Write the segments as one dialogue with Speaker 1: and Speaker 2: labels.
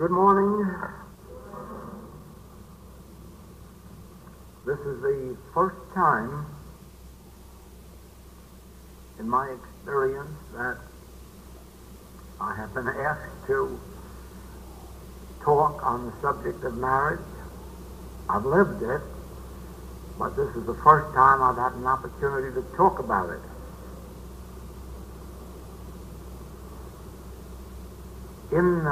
Speaker 1: Good morning. This is the first time in my experience that I have been asked to talk on the subject of marriage. I've lived it, but this is the first time I've had an opportunity to talk about it. In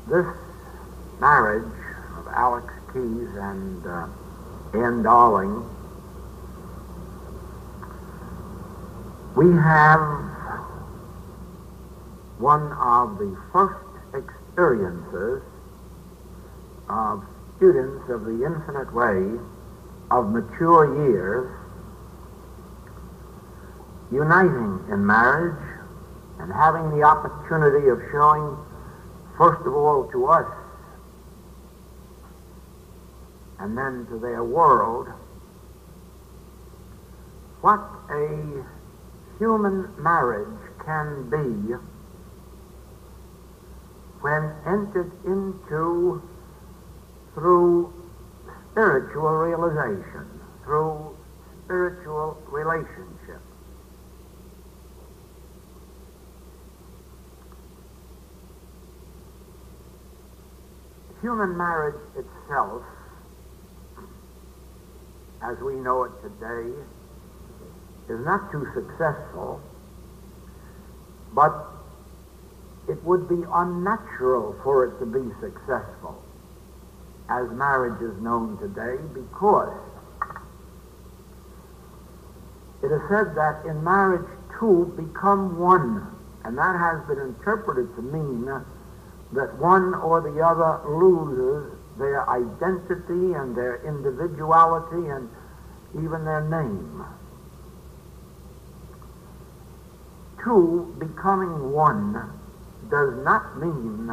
Speaker 1: this marriage of Alex Keyes and Ann Darling, we have one of the first experiences of students of the infinite way of mature years uniting in marriage and having the opportunity of showing, first of all, to us and then to their world what a human marriage can be when entered into through spiritual realization, through spiritual relationship. Human marriage itself, as we know it today, is not too successful, but it would be unnatural for it to be successful as marriage is known today, because it is said that in marriage two become one, and that has been interpreted to mean that one or the other loses their identity and their individuality and even their name. Two becoming one does not mean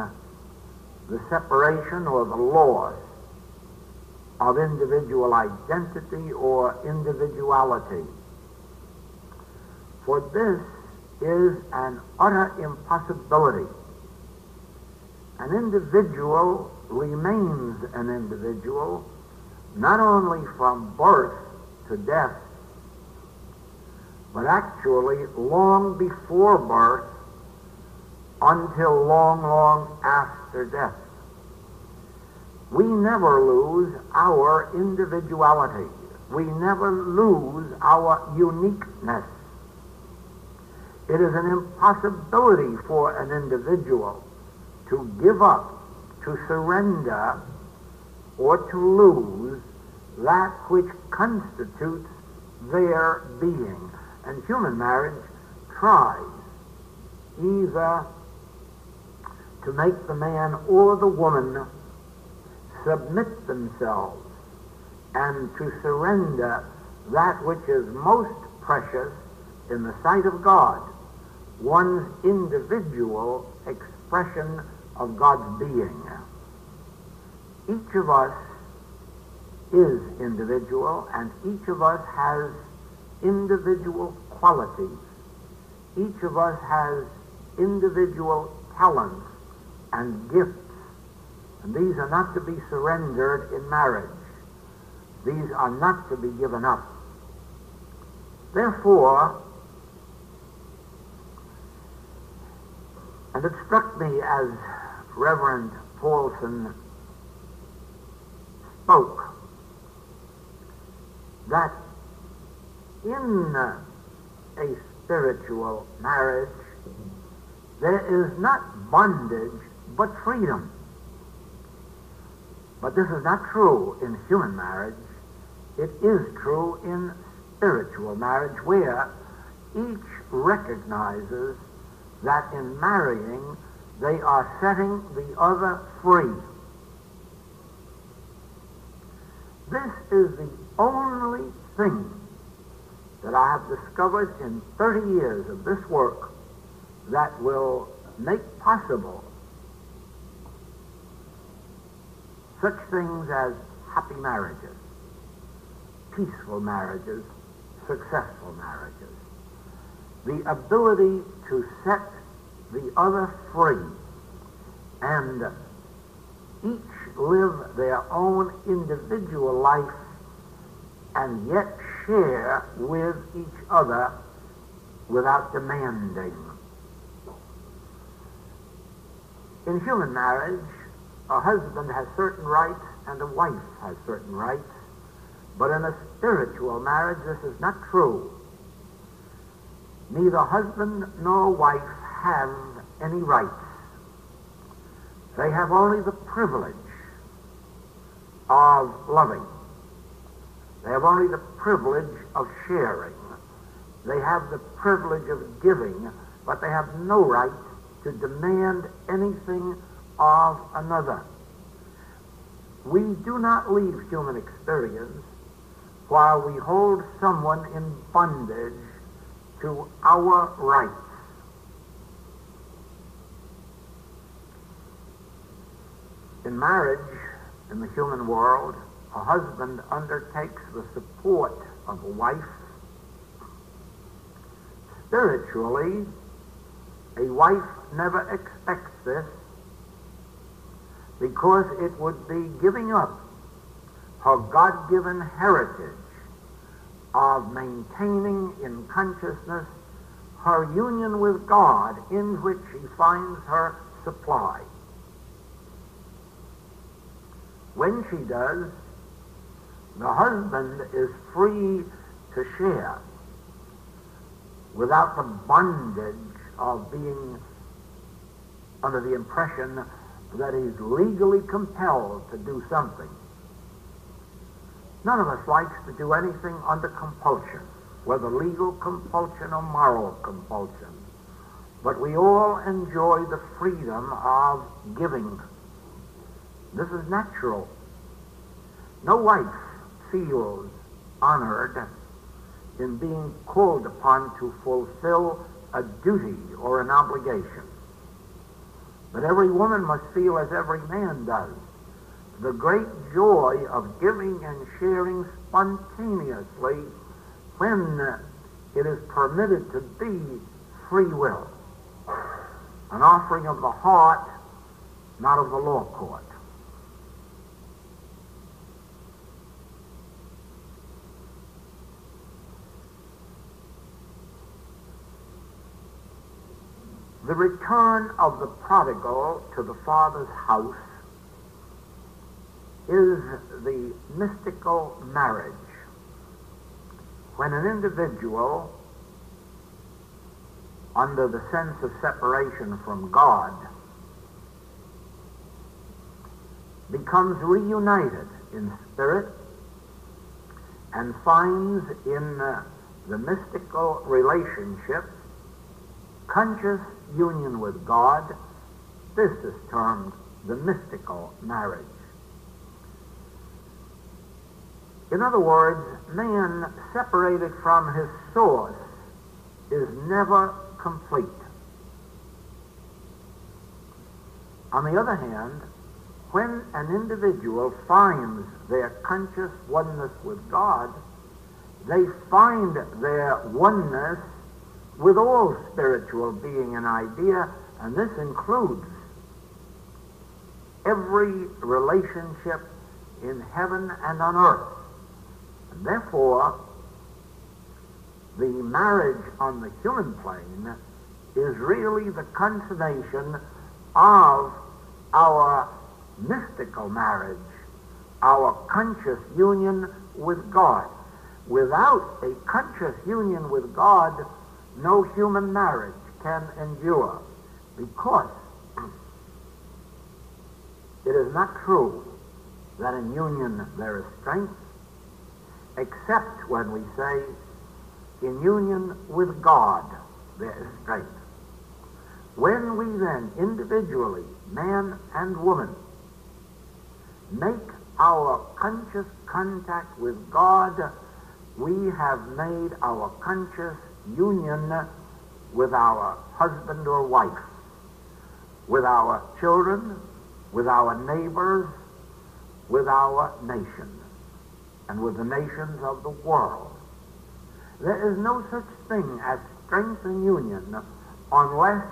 Speaker 1: the separation or the loss of individual identity or individuality. For this is an utter impossibility. An individual remains an individual not only from birth to death, but actually long before birth until long, long after death. We never lose our individuality. We never lose our uniqueness. It is an impossibility for an individual to give up, to surrender, or to lose that which constitutes their being. And human marriage tries either to make the man or the woman submit themselves and to surrender that which is most precious in the sight of God, one's individual expression of God's being. Each of us is individual, and each of us has individual qualities. Each of us has individual talents and gifts, and these are not to be surrendered in marriage. These are not to be given up. Therefore, and it struck me as Reverend Paulson spoke that in a spiritual marriage there is not bondage but freedom. But this is not true in human marriage. It is true in spiritual marriage, where each recognizes that in marrying they are setting the other free. This is the only thing that I have discovered in 30 years of this work that will make possible such things as happy marriages, peaceful marriages, successful marriages. The ability to set the other free, and each live their own individual life and yet share with each other without demanding. In human marriage, a husband has certain rights and a wife has certain rights, but in a spiritual marriage this is not true. Neither husband nor wife have any rights. They have only the privilege of loving. They have only the privilege of sharing. They have the privilege of giving, but they have no right to demand anything of another. We do not leave human experience while we hold someone in bondage to our rights. In marriage, in the human world, a husband undertakes the support of a wife. Spiritually, a wife never expects this, because it would be giving up her God-given heritage of maintaining in consciousness her union with God, in which she finds her supply. When she does, the husband is free to share without the bondage of being under the impression that he's legally compelled to do something. None of us likes to do anything under compulsion, whether legal compulsion or moral compulsion. But we all enjoy the freedom of giving. This is natural. No wife feels honored in being called upon to fulfill a duty or an obligation. But every woman must feel as every man does, the great joy of giving and sharing spontaneously when it is permitted to be free will, an offering of the heart, not of the law court. The return of the prodigal to the Father's house is the mystical marriage, when an individual, under the sense of separation from God, becomes reunited in spirit and finds in the mystical relationship conscious union with God. This is termed the mystical marriage. In other words, man separated from his source is never complete. On the other hand, when an individual finds their conscious oneness with God, they find their oneness with all spiritual being and idea, and this includes every relationship in heaven and on earth. And therefore, the marriage on the human plane is really the consummation of our mystical marriage, our conscious union with God. Without a conscious union with God, no human marriage can endure, because it is not true that in union there is strength, except when we say in union with God there is strength. When we then individually, man and woman, make our conscious contact with God, we have made our conscious union with our husband or wife, with our children, with our neighbors, with our nation, and with the nations of the world. There is no such thing as strength and union unless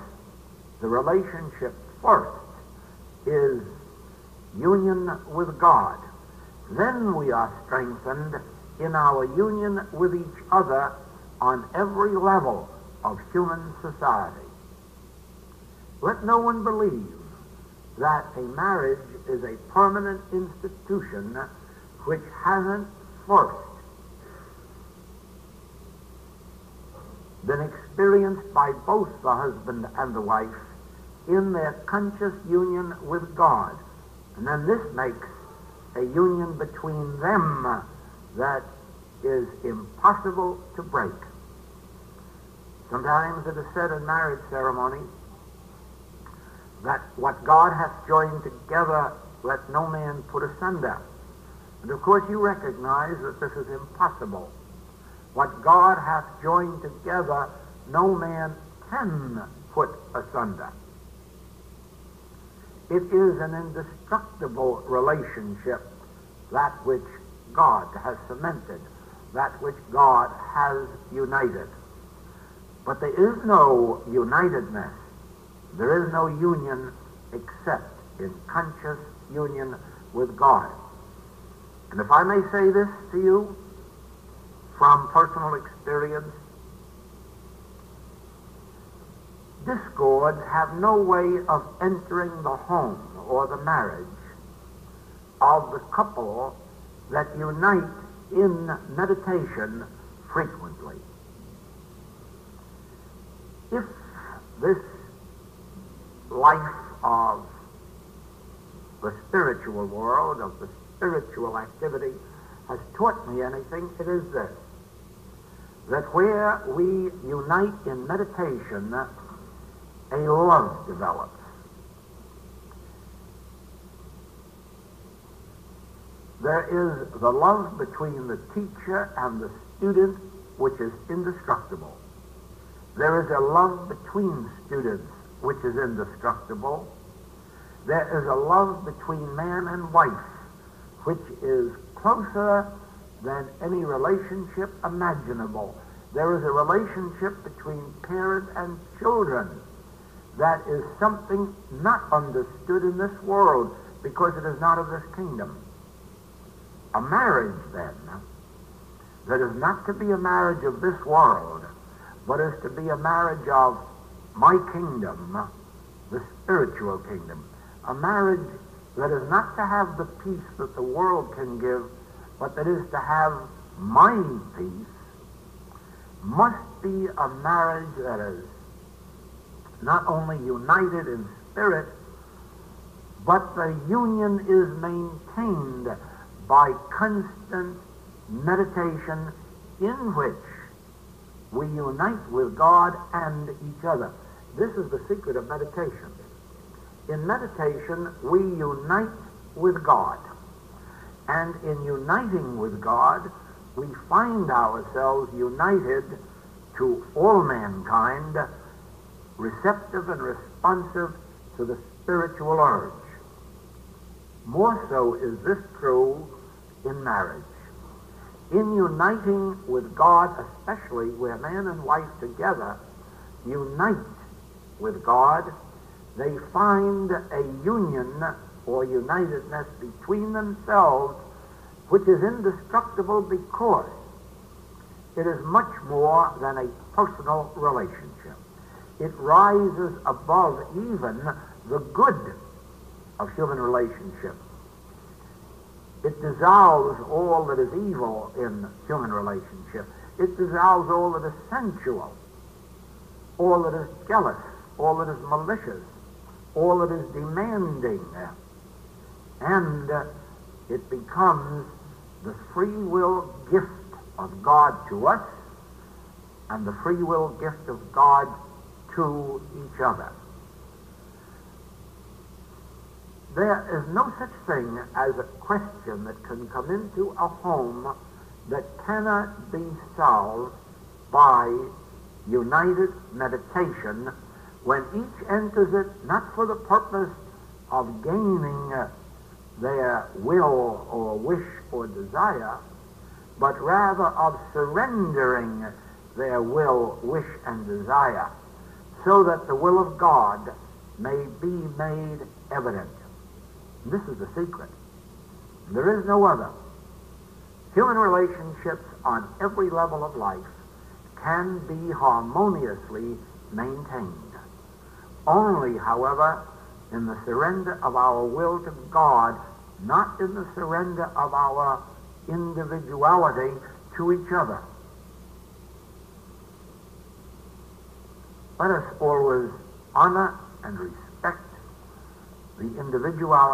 Speaker 1: the relationship first is union with God. Then we are strengthened in our union with each other on every level of human society. Let no one believe that a marriage is a permanent institution which hasn't first been experienced by both the husband and the wife in their conscious union with God. And then this makes a union between them that is impossible to break. Sometimes it is said in marriage ceremony that what God hath joined together, let no man put asunder. And of course you recognize that this is impossible. What God hath joined together, no man can put asunder. It is an indestructible relationship, that which God has cemented, that which God has united. But there is no unitedness, there is no union except in conscious union with God. And if I may say this to you from personal experience, discords have no way of entering the home or the marriage of the couple that unite in meditation frequently. If this life of the spiritual world, of the spiritual activity, has taught me anything, it is this: that where we unite in meditation, a love develops. There is the love between the teacher and the student, which is indestructible. There is a love between students, which is indestructible. There is a love between man and wife, which is closer than any relationship imaginable. There is a relationship between parent and children that is something not understood in this world, because it is not of this kingdom. A marriage, then, that is not to be a marriage of this world, but is to be a marriage of my kingdom, the spiritual kingdom. A marriage that is not to have the peace that the world can give, but that is to have my peace, must be a marriage that is not only united in spirit, but the union is maintained by constant meditation in which we unite with God and each other. This is the secret of meditation. In meditation, we unite with God. And in uniting with God, we find ourselves united to all mankind, receptive and responsive to the spiritual urge. More so is this true in marriage. In uniting with God, especially where man and wife together unite with God, they find a union or unitedness between themselves which is indestructible, because it is much more than a personal relationship. It rises above even the good of human relationship. It dissolves all that is evil in human relationship. It dissolves all that is sensual, all that is jealous, all that is malicious, all that is demanding. And it becomes the free will gift of God to us and the free will gift of God to each other. There is no such thing as a question that can come into a home that cannot be solved by united meditation, when each enters it not for the purpose of gaining their will or wish or desire, but rather of surrendering their will, wish, and desire, so that the will of God may be made evident. And this is the secret. There is no other. Human relationships on every level of life can be harmoniously maintained. Only, however, in the surrender of our will to God, not in the surrender of our individuality to each other. Let us always honor and respect the individuality